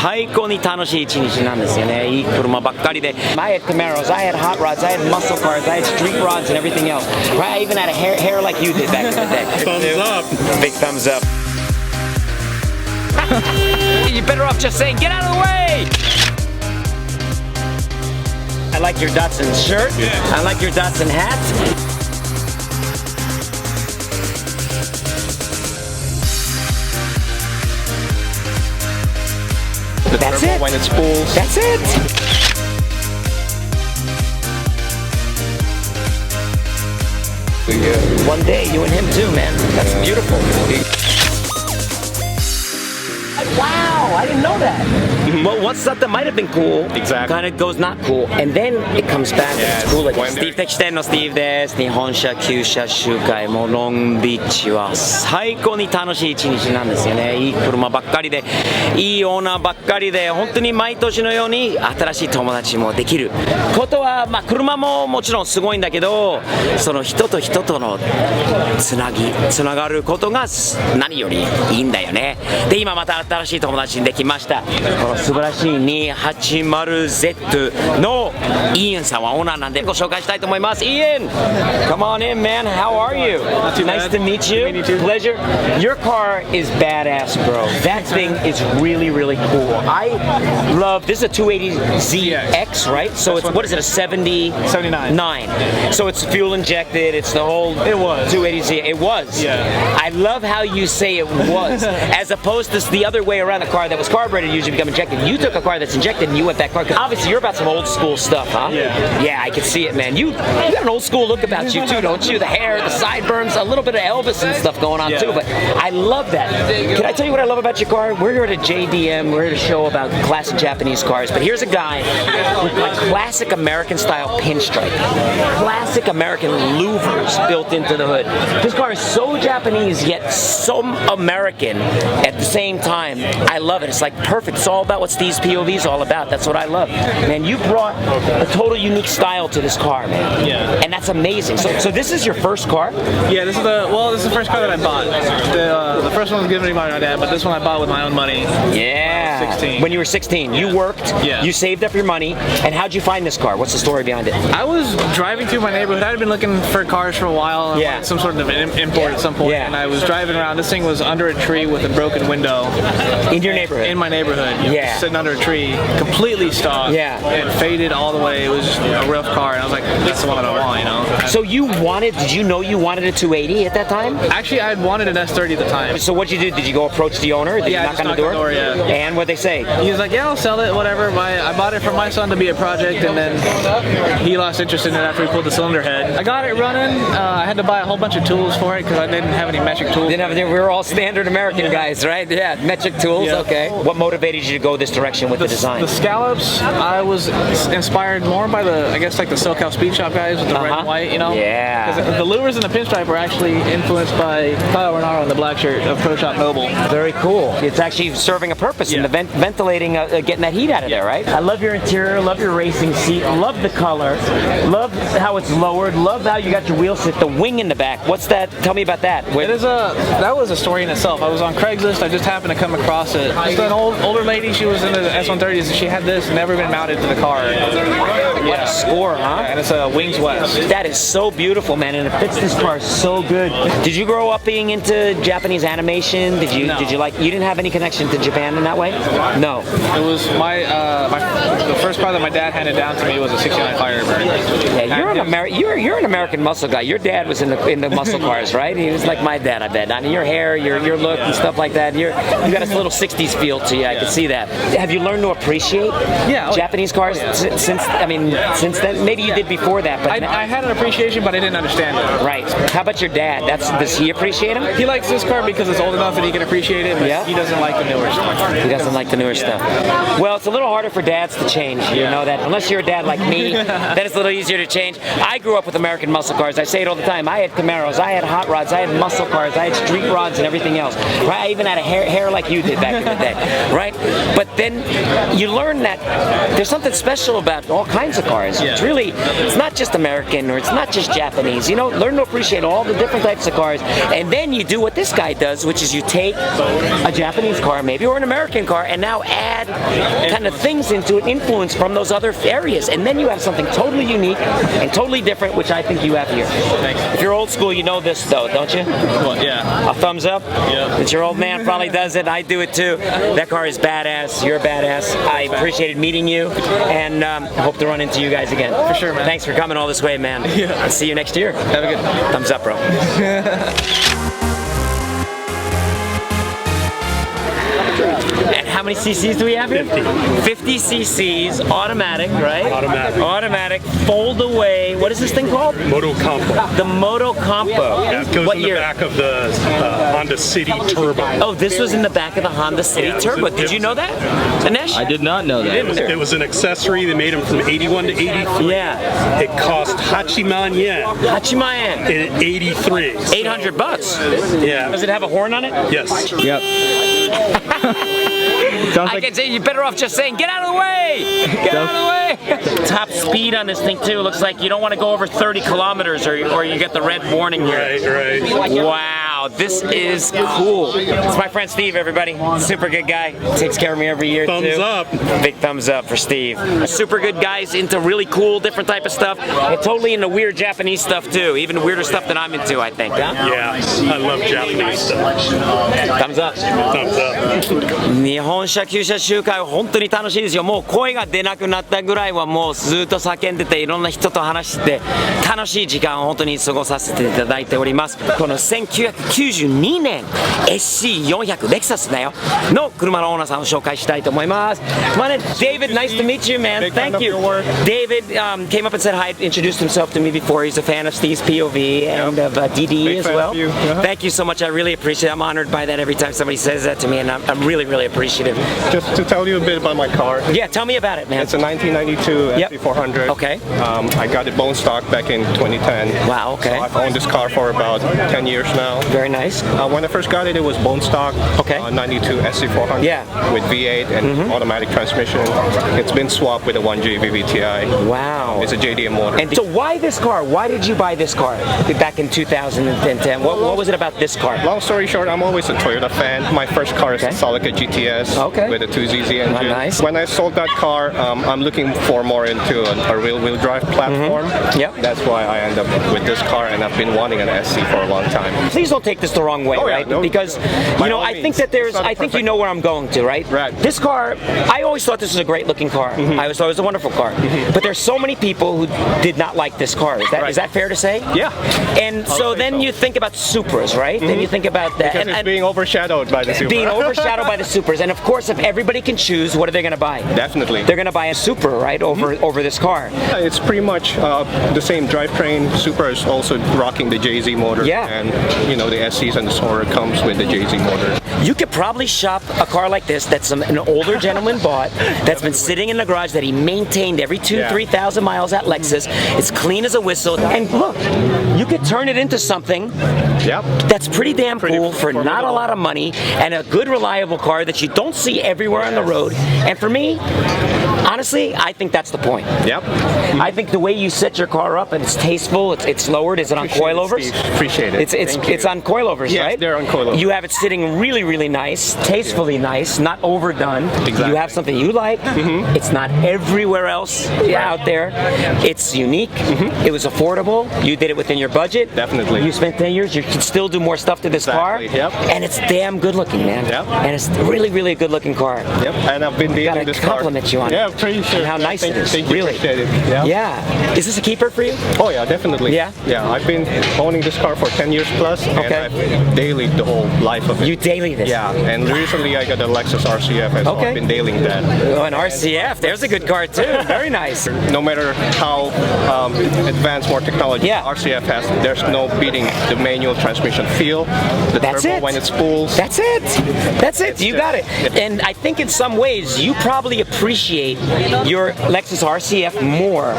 最高に楽しい一日なんですよね。いい車ばっかりで。I had Camaros, I had hot rods, I had muscle cars, I had street rods and everything else. Right? I even had a hair like you did back in the day. Thumbs up. Big thumbs up. You're better off just saying, get out of the way! I like your Datsun shirt. Yeah. I like your Datsun hat. That's it. When it spools. That's it. One day, you and him too, man. That's beautiful. Wow, I didn't know that. Well, one stuff that might have been cool, Exactly. kind of goes not cool, and then it comes back Yeah, and it's cool it's again. when Steve 的視点のスティーブです。日本車旧車集会もロングビーチは最高に楽しい一日なんですよね。いい車ばっかりで、いいオーナーばっかりで、本当に毎年のように新しい友達もできることは、まあ車ももちろんすごいんだけど、その人と人とのつながることが何よりいいんだよね。で、今また新しい友達にできました。この素晴らしい 280Z のイエンさんはオーナーなんでご紹介したいと思います。イエン Come on in, man. How are you? too Nice bad. to meet you. Meet you too. Pleasure. Your car is badass, bro. That thing is really, really cool. I love, this is a 280ZX, right? So it's, what is it, a 79? So it's fuel injected, it's the whole It was. 280Z. It was. Yeah. I love how you say it was, as opposed to the other way around, a car that was carbureted usually become injected. You took a car that's injected and you went that car. 'Cause obviously you're about some old school stuff, huh? Yeah. Yeah, I can see it, man. You got an old school look about you too, don't you? The hair, the sideburns, a little bit of Elvis and stuff going on Yeah. too. But I love that. Can I tell you what I love about your car? We're here at a JDM. We're here to show about classic Japanese cars. But here's a guy with like classic American style pinstripe, classic American louvers built into the hood. This car is so Japanese yet so American at the same time. I love it. It's like perfect. It's all about what Steve's POV is all about. That's what I love. Man, you brought a total unique style to this car, man. Yeah. And that's amazing. So this is your first car? Yeah, this is the first car that I bought. The first one was given to me by my dad, but this one I bought with my own money. Yeah. 16. When you were 16, you worked, Yeah. you saved up your money, and how'd you find this car? What's the story behind it? I was driving through my neighborhood. I had been looking for cars for a while. I Yeah. wanted some sort of import at some point. Yeah. And I was driving around. This thing was under a tree with a broken window. In your neighborhood? In my neighborhood. Yeah. Just sitting under a tree, completely stopped. Yeah. It faded all the way. It was just a rough car. And I was like, that's the one that I want, you know? So did you know you wanted a 280 at that time? Actually, I had wanted an S30 at the time. So what'd you do? Did you go approach the owner? Did Yeah, I you just knock on the knocked door? on the door, yeah. And what'd they say? He was like, yeah, I'll sell it, whatever. I bought it for my son to be a project, and then he lost interest in it after he pulled the cylinder head. I got it running. I had to buy a whole bunch of tools for it because I didn't have any metric tools. We were all standard American guys, right? Yeah, metric tools, Yeah. okay. What motivated you to go this direction with the design? The scallops, I was inspired more by I guess like the SoCal Speed Shop guys with the red and white, you know? Yeah. 'Cause the louvers and the pinstripe were actually influenced by Kyle Renaro in the black shirt of Pro Shop Noble. Very cool. It's actually serving a purpose in the ventilating, getting that heat out of there, right? I love your interior, love your racing seat, love the color, love how it's lowered, love how you got your wheel sit, the wing in the back. What's that? Tell me about that. That was a story in itself. I was on Craigslist. I just happened to come across it. Just an older lady. She was in the S130s. She had this, never been mounted to the car. What a score, huh? And it's a Wings West. That is so beautiful, man, and it fits this car so good. Did you grow up being into Japanese animation? Did you No. you didn't have any connection to Japan in that way? No. It was the first car that my dad handed down to me was a '69 Firebird. Yeah, you're an American muscle guy. Your dad was in the muscle cars, right? He was like my dad, I bet. I mean, your hair, your look, and stuff like that. You got a little '60s feel to you. I can see that. Have you learned to appreciate Japanese cars since then? Maybe you did before that, but I had an appreciation, but I didn't understand it. right. How about your dad? Does he appreciate him? He likes this car because it's old enough that he can appreciate it, but Yeah. he doesn't like the newer stuff. He doesn't like the newer stuff. Well, it's a little harder for dads to change. You know that. Unless you're a dad like me, then it's a little easier to change. I grew up with American muscle cars. I say it all the time. I had Camaros, I had hot rods, I had muscle cars, I had street rods and everything else. Right? I even had a hair like you did back in the day. Right? But then you learn that there's something special about all kinds of cars. Yeah. It's not just American or it's not just Japanese. You know, learn to appreciate all the different types of cars, and then you do what this guy does, which is you take a Japanese car maybe or an American car, and now add kind of things into it, influence from those other areas, and then you have something totally unique and totally different, which I think you have here. Thanks. If you're old school, you know this though, don't you? Well, yeah. A thumbs up? Yeah. It's your old man probably does it. I do it too. That car is badass. You're badass. I appreciated meeting you, and hope to run into you guys again. For sure, man. Thanks for coming all this way, man. Yeah. I'll see you next year. Have a good. Thumbs up, bro. And how many cc's do we have here? 50 cc's, automatic, right? Automatic. Automatic, fold away. What is this thing called? Moto Compo. The Moto Compo. Yeah, it goes What in year? the back of the Honda City Turbo. Oh, this was in the back of the Honda City Yeah, it was Turbo. a- Did you know that, Anesh? I did not know that. It was an accessory. They made them from 81 to 83. Yeah. It cost Hachiman yen Hachimaen. in 83. So, $800. Yeah. Does it have a horn on it? Yes. Yep. Sounds I like can say you're better off just saying, get out of the way! Get out of the way! Top speed on this thing too. Looks like you don't want to go over 30 kilometers or you get the red warning here. Right. Wow, this is cool. It's my friend Steve, everybody. Super good guy. Takes care of me every year Thumbs too. up. Big thumbs up for Steve. Super good guys into really cool, different type of stuff. And totally into weird Japanese stuff too. Even weirder stuff than I'm into, I think. Huh? Yeah. I love Japanese stuff. Thumbs up. Thumbs up. 日本車旧車集会は本当に楽しいですよ。もう声が出なくなったぐらいはもうずっと叫んでていろんな人と話して楽しい時間を本当に過ごさせていただいております。この1992年 SC400 レクサスだよの車のオーナーさんを紹介したいと思います。My name is David, nice to meet you, man. Big fan Thank of you. your work. David came up and said hi, introduced himself to me before. He's a fan of Steve's POV and of DDE Big as fan well. of you. Uh-huh. Thank you so much. I really appreciate it. I'm honored by that every time somebody says that to me, and I'm really, really appreciative. Just to tell you a bit about my car. Yeah, tell me about it, man. It's a 1992 Yep. SC400. Okay. I got it bone stock back in 2010. Wow, okay. So I've owned this car for about 10 years now. Very nice. When I first got it, it was bone stock. Okay. 92 SC400. Yeah. With V8 and automatic transmission. It's been swapped with a 1J VVTi. Wow. It's a JDM motor. And so why this car? Why did you buy this car back in 2010? What was it about this car? Long story short, I'm always a Toyota fan. My first car is Okay. a Celica GTS Okay. with a 2ZZ engine. Nice. When I sold that car, I'm looking for more into a rear-wheel drive platform. Yep. That's why I end up with this car, and I've been wanting an SC for a long time. Please don't take this the wrong way, Oh, yeah, right? no. Because By you know, all I think means. that there's, It's not a I think you perfect- know where I'm going to, right? Right. This car, I always thought this was a great looking car. I always thought it was a wonderful car. But there's so many people who did not like this car. Is that, Right. is that fair to say? Yeah. And so say then so. you think about Supras, right? Then you think about that. Because it's being overshadowed by the Supra. being overshadowed by the Supras. And of course, if everybody can choose, what are they going to buy? Definitely. They're going to buy a Supra, right, over this car. It's pretty much the same drivetrain. Supra is also rocking the JZ motor. Yeah. And, you know, the SCs and the Sora comes with the JZ motor. You could probably shop a car like this that's an older gentleman bought, that's been sitting in the garage that he maintained every 3,000 miles at Lexus. It's clean as a whistle. And look, you could turn it into something Yep. that's pretty damn Pretty cool for not a formidable. lot of money and a good, reliable car that you don't see everywhere on the road. And for me, honestly, I think that's the point. Yep. I think the way you set your car up and it's tasteful, it's lowered. Is it on Appreciate it, coilovers? Steve. Appreciate it. Thank you. It's on coilovers, Yes, right? they're on coilovers. You have it sitting really, really nice, tastefully nice, not overdone. Exactly. You have something you like. It's not everywhere else out there. It's unique. It was affordable. You did it within your budget. Definitely. You spent 10 years. You can still do more stuff to this Exactly, car. yep. And it's damn good looking, man. Yep. And it's really, really a good looking car. Yep. And I've been Gotta dealing this car. compliment you on Yeah, it. pretty sure. And how nice Thank it is. Thank you. Really. Appreciate it. Yeah. Yeah. Is this a keeper for you? Oh yeah, definitely. Yeah? Yeah, I've been owning this car for 10 years plus, Okay. and I've daily the whole life of it. You daily this. Yeah, and recently I got a Lexus RCF, and so Okay. I've been dailing that. Oh, an RCF. There's a good car too. Very nice. No matter how advanced more technology, Yeah. RCF has, there's no beating the manual transmission feel, the That's turbo it. when it spools. That's it. That's it. You just- got it. And I think in some ways you probably appreciate your Lexus RCF more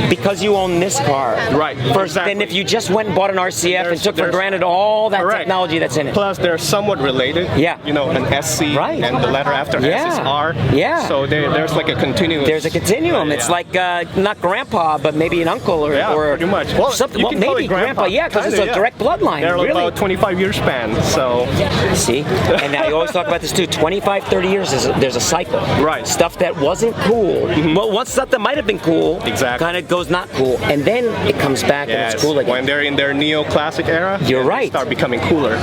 because you own this car. Right, First than exactly. if you just went and bought an RCF and took for There's- granted all that Correct. technology that's in it. Plus, they're somewhat related. Yeah. You know, an SC Right. and the letter after Yeah. S is R. Yeah. So there's like a continuous. There's a continuum. It's Yeah. like not grandpa, but maybe an uncle or, Yeah, or pretty much. Well, something. you Well, can call maybe it grandpa. yeah, because it's a Kinda, yeah. direct bloodline. They're Really. about 25 year span. So See? And I always talk about this too. 25, 30 years, there's a cycle. Right. Stuff that wasn't cool. Well, once stuff that might have been cool, Exactly. kind of goes not cool. And then it comes back and it's cool again. When they're in their neo-classic era, You're they right. start becoming cooler.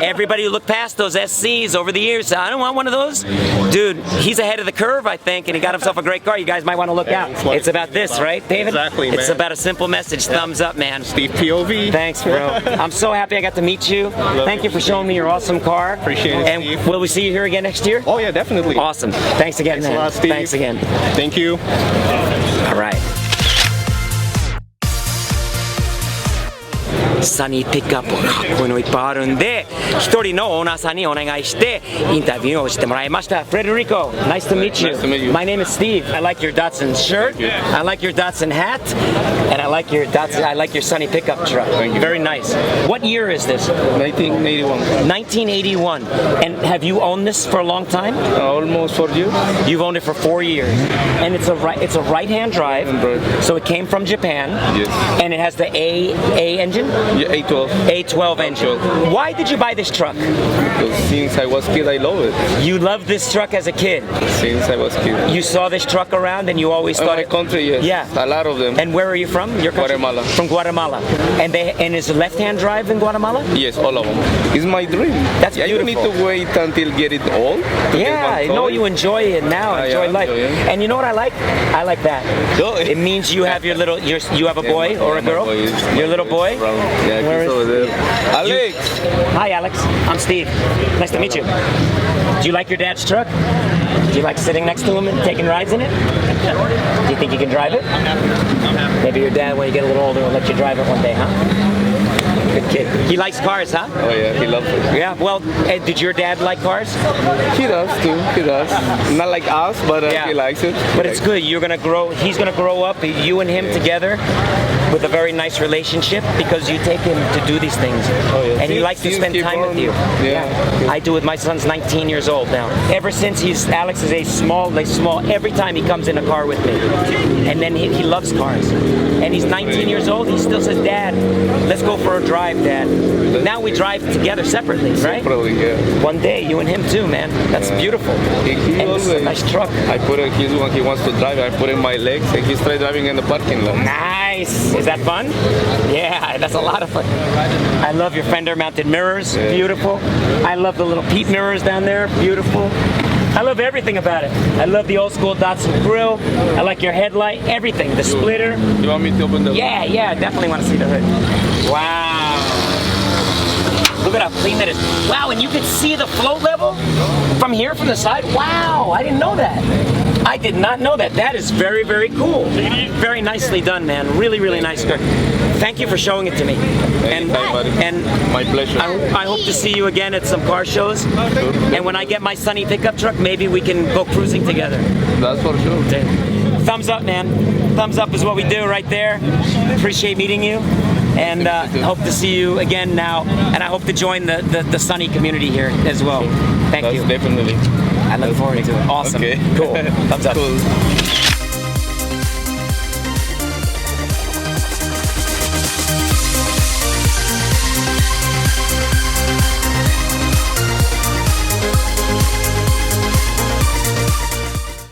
Everybody who looked past those SCs over the years said, I don't want one of those. Dude, he's ahead of the curve, I think, and he got himself a great car. You guys might want to look out. it's what It's about this, right, David? Exactly, It's man. about a simple message. Thumbs up, man. Steve POV. Thanks, bro. I'm so happy I got to meet you. Thank you for showing me your awesome car. Appreciate it, And Steve. will we see you here again next year? Oh yeah, definitely. Awesome. Thanks again, man. a lot, Steve. Thanks again. Thank you. All right. サニーピックアップこういうのいっぱいあるんで一人のオーナーさんにお願いしてインタビューをしてもらいました Frederico, nice to meet you. Nice to meet you. My name is Steve. I like your Datsun shirt. I like your Datsun hat. And I like your Datsun, I like your Sunny pickup truck. Thank you. Very nice. What year is this? 1981. 1981. And have you owned this for a long time? Almost 4 years. You've owned it for 4 years. And it's a right-hand drive. Right-hand drive. So it came from Japan. Yes. And it has the A engine? Yeah, 812. A12 engine. Why did you buy this truck? Because since I was kid, I love it. You loved this truck as a kid. Since I was kid. You saw this truck around and you always In thought my it. country, yes. Yeah. A lot of them. And where are you from? Your country? Guatemala. From Guatemala. And is it left-hand drive in Guatemala? Yes, all of them. It's my dream. That's yeah, you need beautiful. to wait until get it old. To Yeah, I get one know toy. you enjoy it now. Yeah, Enjoy yeah, life. enjoy it. And you know what I like? I like that. Oh, It means you have your little. You have a boy Yeah, or a my girl. boy is- Your my little boy boy. is around. Yeah, Where he's is- over there. Alex! Hi, Alex. I'm Steve. Nice to meet you. Do you like your dad's truck? Do you like sitting next to him and taking rides in it? Do you think you can drive it? Maybe your dad, when you get a little older, will let you drive it one day, huh? Good kid. He likes cars, huh? Oh yeah, he loves it. Yeah. Well, did your dad like cars? He does too. He does. Not like us, but Yeah. he likes it. But it's good. You're gonna grow. He's gonna grow up. You and him together, with a very nice relationship because you take him to do these things, Oh, yeah. and he likes to Since spend he time with born, you. yeah. I do with my son's 19 years old now. Ever since Alex is a small. Every time he comes in a car with me, and then he loves cars, and he's 19 years old. He still says, "Dad, let's go for a drive, Dad." Now we drive together separately, right? Probably, yeah. One day, you and him too, man. That's beautiful. He And this is a always, nice truck. I put it, he's when he wants to drive, I put in my legs and he started driving in the parking lot. Nice. Is that fun? Yeah, that's a lot of fun. I love your fender mounted mirrors. Beautiful. I love the little Pete mirrors down there. Beautiful. I love everything about it. I love the old school Datsun grill. I like your headlight. Everything. The splitter. You want me to open the Yeah, definitely want to see the hood. Wow. Look at how clean that is. Wow, and you can see the float level from here, from the side. Wow, I didn't know that. I did not know that. That is very, very cool. Very nicely done, man. Really, really nice car. Thank you for showing it to me. Anytime, buddy. And My pleasure. I hope to see you again at some car shows. And when I get my Sunny pickup truck, maybe we can go cruising together. That's for sure. Thumbs up, man. Thumbs up is what we do right there. Appreciate meeting you. And hope to see you again now. And I hope to join the Sunny community here as well. Thank That's you. definitely. I look forward to it. Awesome. Okay. Cool. Thumbs up. Cool.